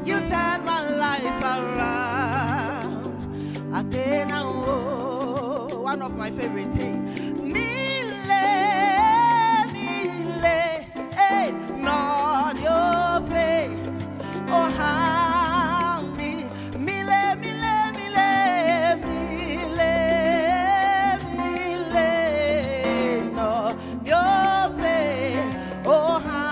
You turn my life around. Again, oh, one of my favorite things. Mile, hey, not your face. Oh, how mile, no, your face. Oh, how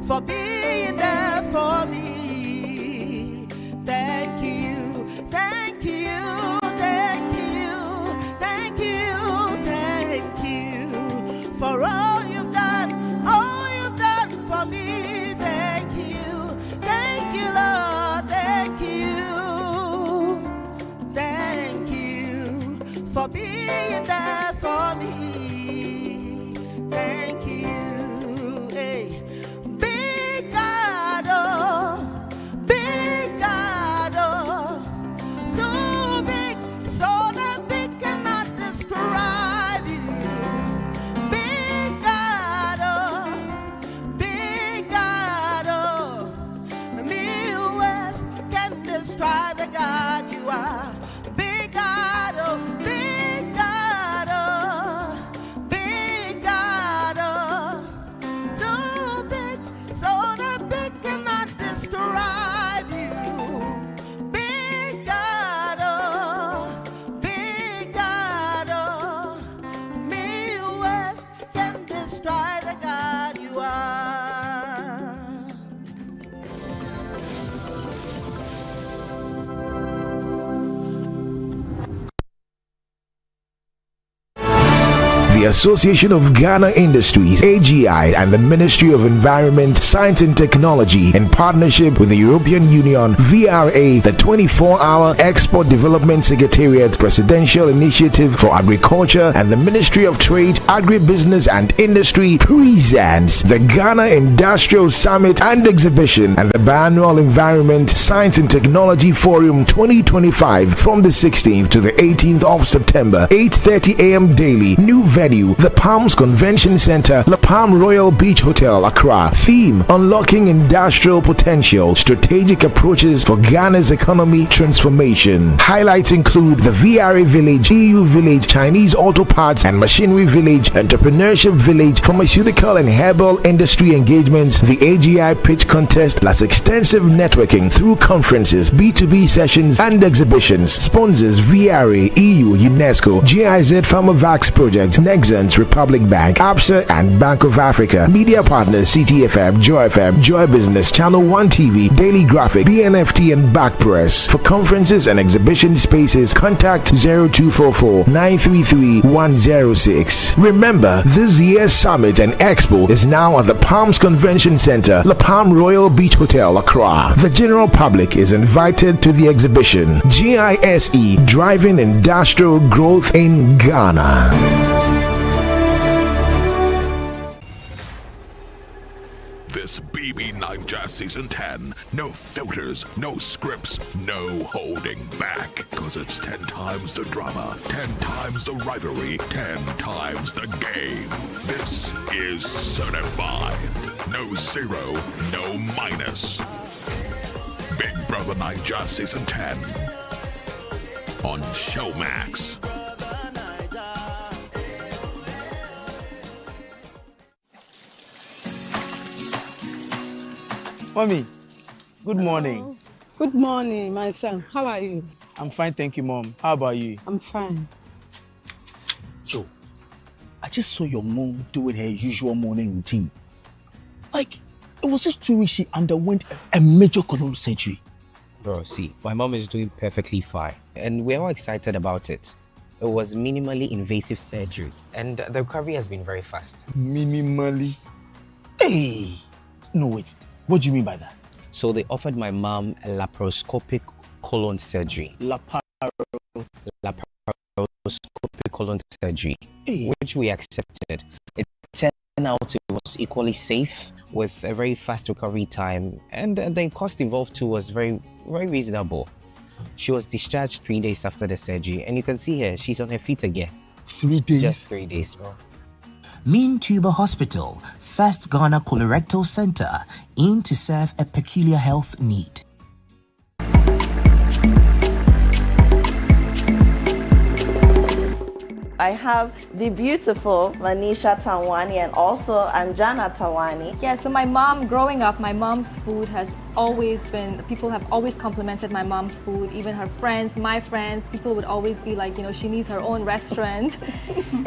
for being there for me. Thank you, thank you, thank you, thank you, thank you for all you've done for me. Thank you, Lord, thank you for being there for me. Thank you. Hey. Big God, oh, too big, so that we cannot describe you. Big God, oh, me words can describe the God you are. Big God, oh, big God, oh, big God, oh, too big, so that we cannot describe you. Big God, oh, me words can describe the God you are. The Association of Ghana Industries, AGI, and the Ministry of Environment, Science and Technology, in partnership with the European Union, VRA, the 24-hour Export Development Secretariat Presidential Initiative for Agriculture, and the Ministry of Trade, Agribusiness and Industry presents the Ghana Industrial Summit and Exhibition and the Biannual Environment, Science and Technology Forum 2025 from the 16th to the 18th of September, 8:30 a.m. daily. New venue, the Palms Convention Center, La Palm Royal Beach Hotel, Accra. Theme: Unlocking Industrial Potential, Strategic Approaches for Ghana's Economy Transformation. Highlights include the VRA Village, EU Village, Chinese Auto Parts and Machinery Village, Entrepreneurship Village, Pharmaceutical and Herbal Industry Engagements, the AGI Pitch Contest, plus extensive networking through conferences, B2B sessions and exhibitions. Sponsors: VRA, EU, UNESCO, GIZ Pharmavax Project, Nexans, Republic Bank, ABSA, and Bank of Africa. Media partners CTFM, Joy FM, Joy Business, Channel 1 TV, Daily Graphic, BNFT, and Back Press. For conferences and exhibition spaces, contact 0244 933 106. Remember, this year's summit and expo is now at the Palms Convention Center, La Palm Royal Beach Hotel, Accra. The general public is invited to the exhibition GISE, Driving Industrial Growth in Ghana. This BB9 Jazz Season 10. No filters, no scripts, no holding back. Cause it's 10 times the drama, 10 times the rivalry, 10 times the game. This is certified. No zero, no minus. Big Brother 9 Jazz Season 10 on Showmax. Mommy, good morning. Hello. Good morning, my son. How are you? I'm fine, thank you, Mom. How about you? I'm fine. Joe, I just saw your mom doing her usual morning routine. Like, it was just 2 weeks she underwent a major colon surgery. Bro, see, my mom is doing perfectly fine, and we're all excited about it. It was minimally invasive surgery, and the recovery has been very fast. Minimally? Hey! No, wait. What do you mean by that? So they offered my mom a laparoscopic colon surgery. Laparoscopic colon surgery, which we accepted. It turned out it was equally safe with a very fast recovery time, and the cost involved too was very, very reasonable. She was discharged 3 days after the surgery, and you can see her, she's on her feet again. 3 days? Just 3 days, bro. Mean Tuber Hospital, first Ghana colorectal center, aimed to serve a peculiar health need. I have the beautiful Manisha Tawani and also Anjana Tawani. Yeah, so my mom, growing up, my mom's food has always been, people have always complimented my mom's food, even her friends, my friends, people would always be like, you know, she needs her own restaurant.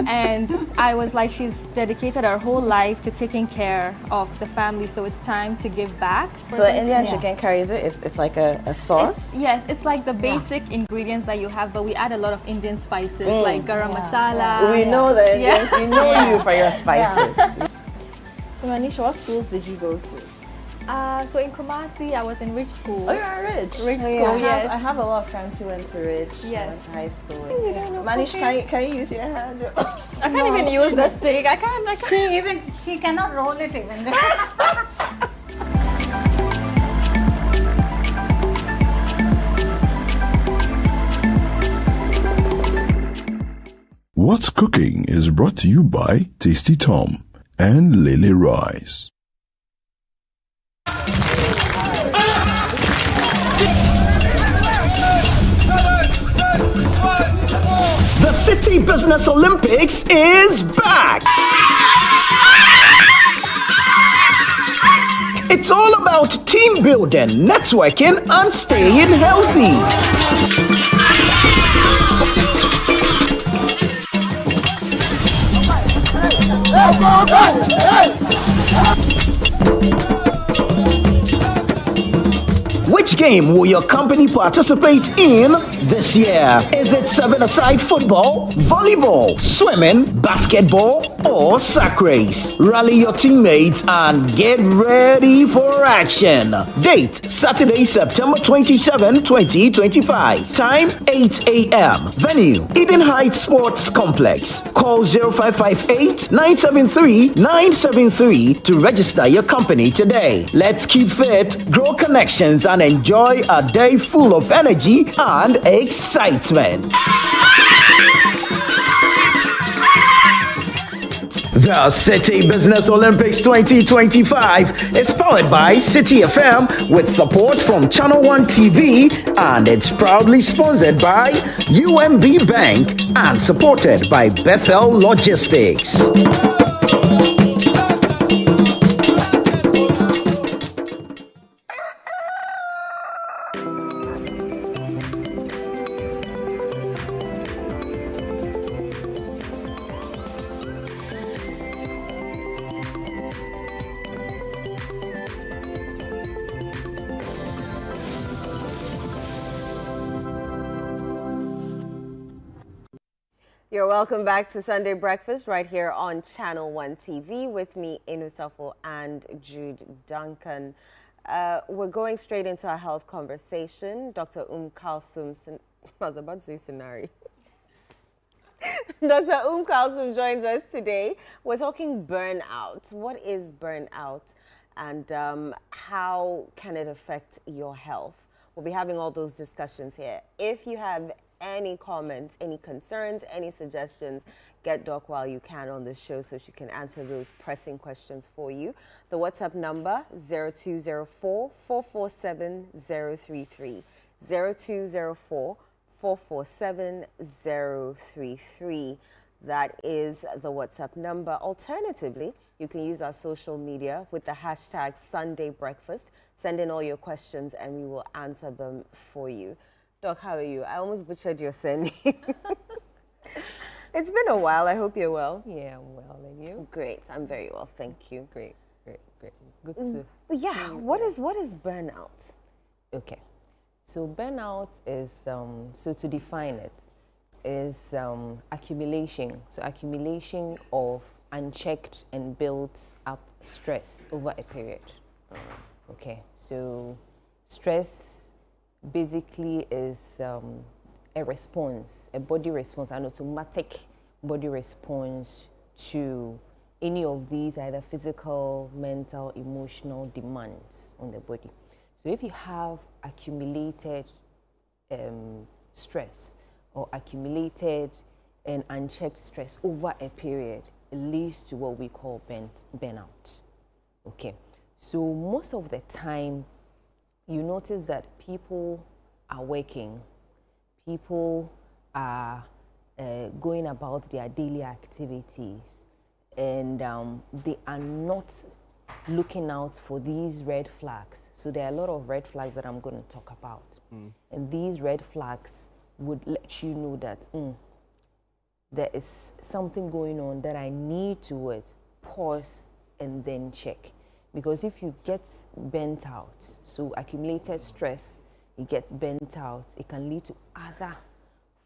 And I was like, she's dedicated her whole life to taking care of the family, so it's time to give back. So the Indian chicken curry, is it? It's like a sauce? Yes, it's like the basic ingredients that you have, but we add a lot of Indian spices like garam masala. We know the Indians, we know you for your spices. So Manisha, what schools did you go to? So in Kumasi, I was in Rich School. Oh, you're Rich? Rich School, yes. I have a lot of friends who went to Rich. Yes. Went to high school. Manish, can you use your hand? I can't even use the stick. I can't. She cannot roll it even. What's Cooking is brought to you by Tasty Tom and Lily Rice. The City Business Olympics is back! It's all about team building, networking, and staying healthy. Which game will your company participate in this year? Is it 7-a-side football, volleyball, swimming, basketball, or sack race? Rally your teammates and get ready for action. Date, Saturday, September 27, 2025. Time, 8 a.m. Venue, Eden Heights Sports Complex. Call 0558-973-973 to register your company today. Let's keep fit, grow connections, and enjoy a day full of energy and excitement. The City Business Olympics 2025 is powered by City FM with support from Channel 1 TV, and it's proudly sponsored by UMB Bank and supported by Bethel Logistics. You're welcome back to Sunday Breakfast right here on Channel 1 TV with me, Eno Safo and Jude Duncan. We're going straight into our health conversation. Dr. Kalsum, I was about to say Sinari. Dr. Kalsum joins us today. We're talking burnout. What is burnout and how can it affect your health? We'll be having all those discussions here. If you have any comments, any concerns, any suggestions, get Doc while you can on the show so she can answer those pressing questions for you. The WhatsApp number 0204-447-033. 0204-447-033. That is the WhatsApp number. Alternatively, you can use our social media with the hashtag Sunday Breakfast. Send in all your questions and we will answer them for you. Doc, how are you? I almost butchered your surname. It's been a while. I hope you're well. Yeah, I'm well. And you? Great. I'm very well. Thank you. Great. Good to yeah. What is burnout? Okay. So burnout is, so to define it, is accumulation. So accumulation of unchecked and built up stress over a period. Okay. So stress basically is a response, a body response, an automatic body response to any of these either physical, mental, emotional demands on the body. So if you have accumulated stress or accumulated and unchecked stress over a period, it leads to what we call burnout. Okay, so most of the time, you notice that people are working, people are going about their daily activities, and they are not looking out for these red flags. So there are a lot of red flags that I'm going to talk about. And these red flags would let you know that there is something going on that I need to pause and then check. Because if you get burnt out, so accumulated stress, it gets burnt out, it can lead to other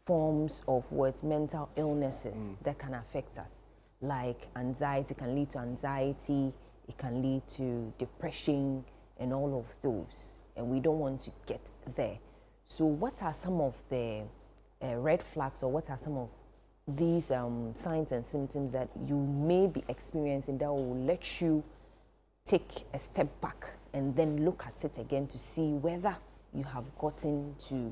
forms of mental illnesses that can affect us. Like anxiety, can lead to anxiety, it can lead to depression and all of those. And we don't want to get there. So what are some of the red flags, or what are some of these signs and symptoms that you may be experiencing that will let you take a step back and then look at it again to see whether you have gotten to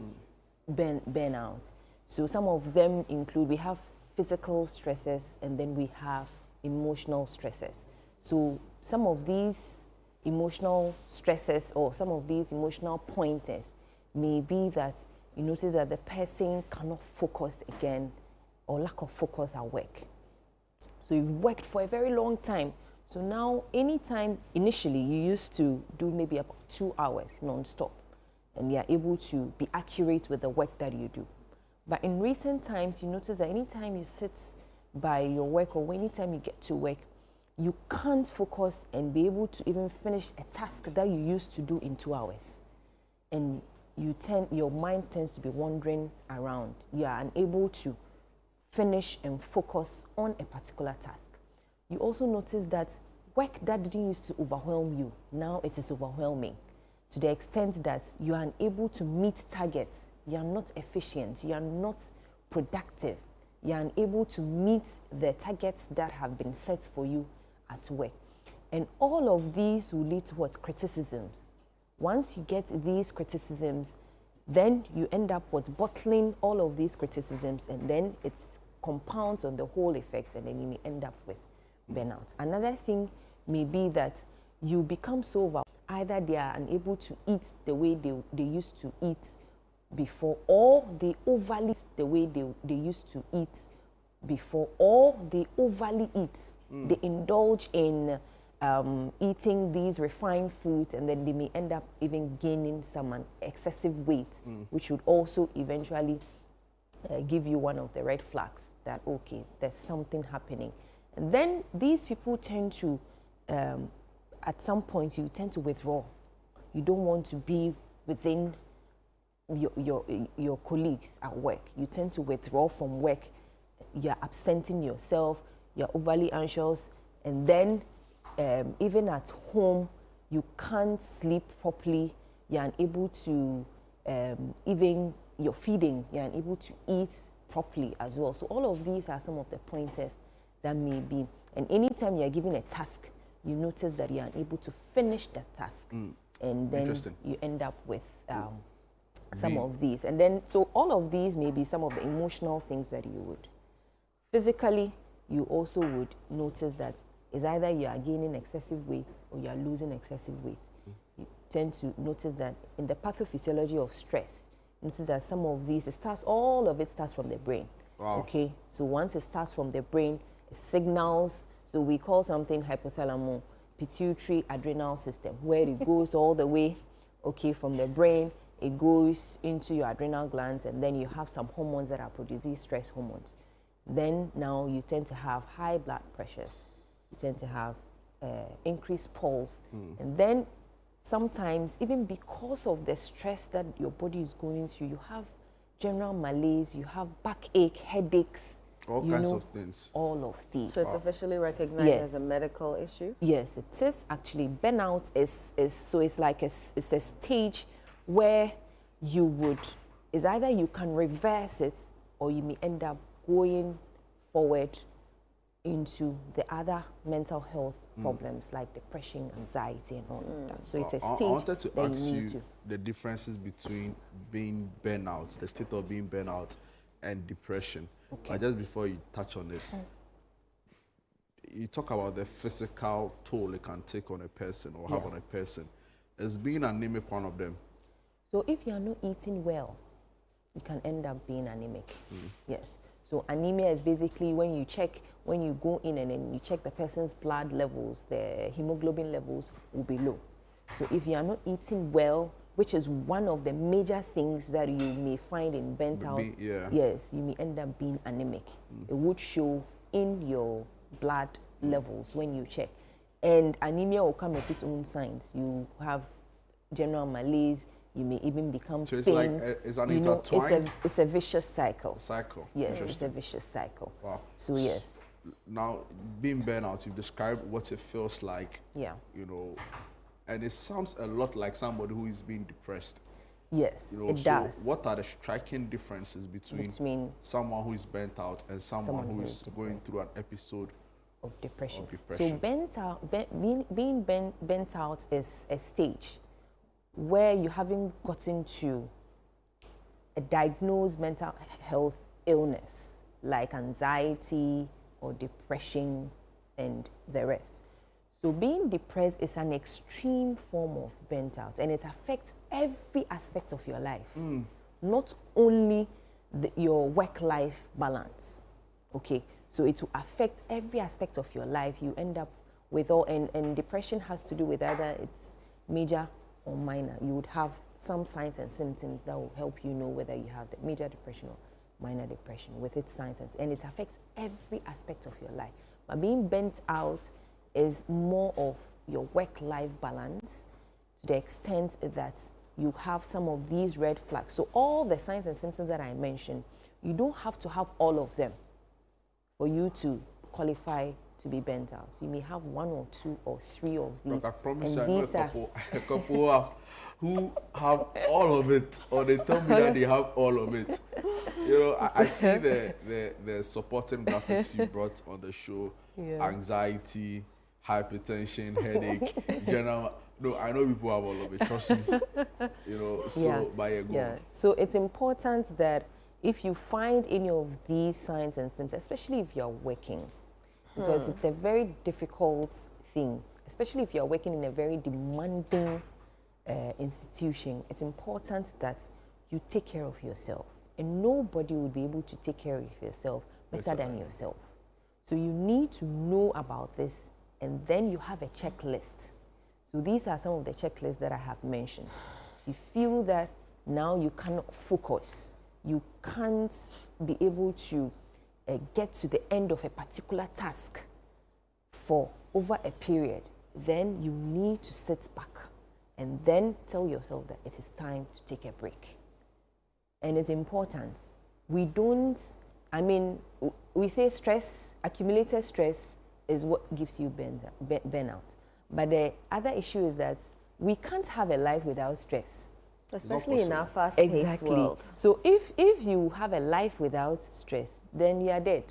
burnout? So some of them include, we have physical stresses and then we have emotional stresses. So some of these emotional stresses or some of these emotional pointers may be that you notice that the person cannot focus again, or lack of focus at work. So you've worked for a very long time. So now, anytime, initially, you used to do maybe about 2 hours non-stop, and you're able to be accurate with the work that you do. But in recent times, you notice that anytime you sit by your work or anytime you get to work, you can't focus and be able to even finish a task that you used to do in 2 hours. And your mind tends to be wandering around. You are unable to finish and focus on a particular task. You also notice that work that didn't used to overwhelm you, now it is overwhelming to the extent that you are unable to meet targets. You are not efficient, you are not productive, you are unable to meet the targets that have been set for you at work. And all of these will lead to criticisms. Once you get these criticisms, then you end up bottling all of these criticisms, and then it compounds on the whole effect, and then you may end up with burnout. Another thing may be that you become so over, either they are unable to eat the way they used to eat before, or they overly eat the way they used to eat before, or they overly eat. They indulge in eating these refined foods, and then they may end up even gaining some excessive weight, which would also eventually give you one of the red flags that, okay, there's something happening. And then these people tend to, at some point, you tend to withdraw. You don't want to be within your colleagues at work. You tend to withdraw from work you're absenting yourself, you're overly anxious, and then even at home, you can't sleep properly, you're unable to, even your feeding, you're unable to eat properly as well. So all of these are some of the pointers that may be. And anytime you're given a task, you notice that you're unable to finish that task. And then you end up with some of these. And then, so all of these may be some of the emotional things that you would. Physically, you also would notice that it's either you are gaining excessive weight or you are losing excessive weight. You tend to notice that in the pathophysiology of stress, notice that some of these, all of it starts from the brain. Wow. Okay, so once it starts from the brain, it signals, so we call something hypothalamus, pituitary adrenal system, where it goes all the way, okay, from the brain, it goes into your adrenal glands, and then you have some hormones that are produced, these stress hormones. Then now you tend to have high blood pressures, you tend to have increased pulse, and then sometimes, even because of the stress that your body is going through, you have general malaise, you have backache, headaches, all kinds of things. All of these. So it's officially recognized as a medical issue? Yes, it is actually. Burnout is so it's like it's a stage where you would, is either you can reverse it or you may end up going forward into the other mental health problems like depression, anxiety, and all of that. So it's a stage. I wanted to ask you to. the differences between being burnout, the state of being burnout, and depression. Okay. Just before you touch on it, you talk about the physical toll it can take on a person or have on a person. Is being anemic one of them? So if you are not eating well, you can end up being anemic. Yes. So anemia is basically when you go in and then you check the person's blood levels, the hemoglobin levels will be low. So if you are not eating well, which is one of the major things that you may find in burnt out, yes, you may end up being anemic. It would show in your blood levels when you check. And anemia will come with its own signs. You have general malaise, you may even become faint. So it's like, it's an intertwined? It's a vicious cycle. Yes, Interesting. it's a vicious cycle. Wow. So yes. Now, being burnout, you've described what it feels like. Yeah. You know, and it sounds a lot like somebody who is being depressed. Yes, you know, it does. What are the striking differences between someone who is burnt out and someone who is going through an episode of depression? So being burnt out is a stage where you haven't gotten to a diagnosed mental health illness like anxiety or depression and the rest. So being depressed is an extreme form of burnt out, and it affects every aspect of your life, not only your work-life balance. Okay, so it will affect every aspect of your life. You end up with all, and depression has to do with either it's major or minor. You would have some signs and symptoms that will help you know whether you have the major depression or minor depression with its signs, and it affects every aspect of your life. But being burnt out is more of your work-life balance to the extent that you have some of these red flags. So all the signs and symptoms that I mentioned, you don't have to have all of them for you to qualify to be burnt out. You may have 1 or 2 or 3 of these. Look, I promise and I know a couple who have all of it, or they tell me that they have all of it. You know, I see the supporting graphics you brought on the show, anxiety, hypertension, headache, general. No, I know people have all of it, trust me. You know, so by a go. So it's important that if you find any of these signs and symptoms, especially if you're working, because it's a very difficult thing, especially if you're working in a very demanding institution, it's important that you take care of yourself. And nobody will be able to take care of yourself better than yourself. So you need to know about this, and then you have a checklist. So these are some of the checklists that I have mentioned. You feel that now you cannot focus, you can't be able to get to the end of a particular task for over a period, then you need to sit back and then tell yourself that it is time to take a break. And it's important. We don't I mean, we say stress, accumulated stress is what gives you burnout. But the other issue is that we can't have a life without stress. Especially in our fast-paced world. So if you have a life without stress, then you are dead.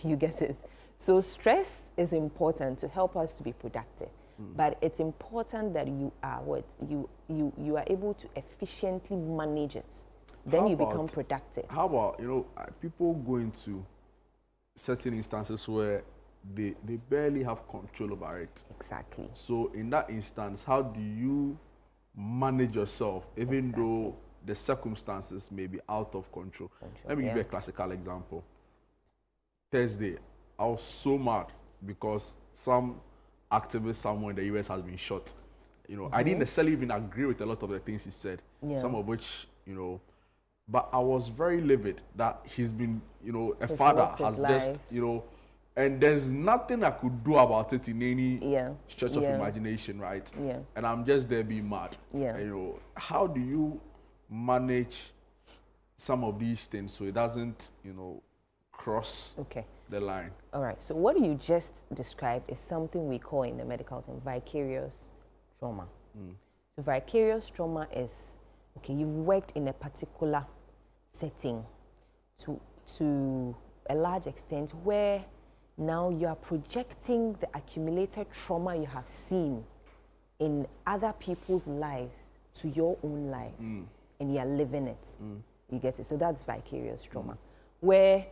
You get it? So stress is important to help us to be productive. But it's important that you are you are able to efficiently manage it. Then you become productive. How about, people go into certain instances where they barely have control over it. Exactly. So in that instance, how do you manage yourself, even though the circumstances may be out of control? Let me give you a classical example. Thursday, I was so mad because some activist somewhere in the US has been shot. I didn't necessarily even agree with a lot of the things he said, some of which, but I was very livid that he's been, a father has just, and there's nothing I could do about it in any stretch of imagination, right? And I'm just there being mad. How do you manage some of these things so it doesn't, cross the line? All right. So what you just described is something we call in the medical term vicarious trauma. So vicarious trauma is, you've worked in a particular setting to a large extent where now you are projecting the accumulated trauma you have seen in other people's lives to your own life, and you are living it. You get it? So that's vicarious trauma, where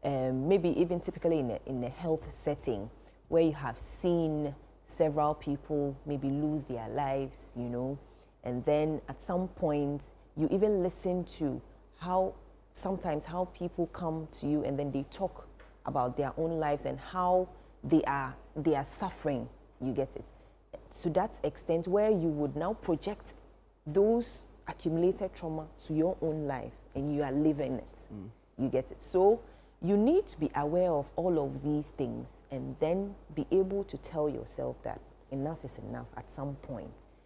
maybe even typically in a health setting where you have seen several people maybe lose their lives, and then at some point you even listen to sometimes how people come to you and then they talk about their own lives and how they are suffering. You get it? To that extent where you would now project those accumulated trauma to your own life and you are living it. You get it? So you need to be aware of all of these things and then be able to tell yourself that enough is enough at some point.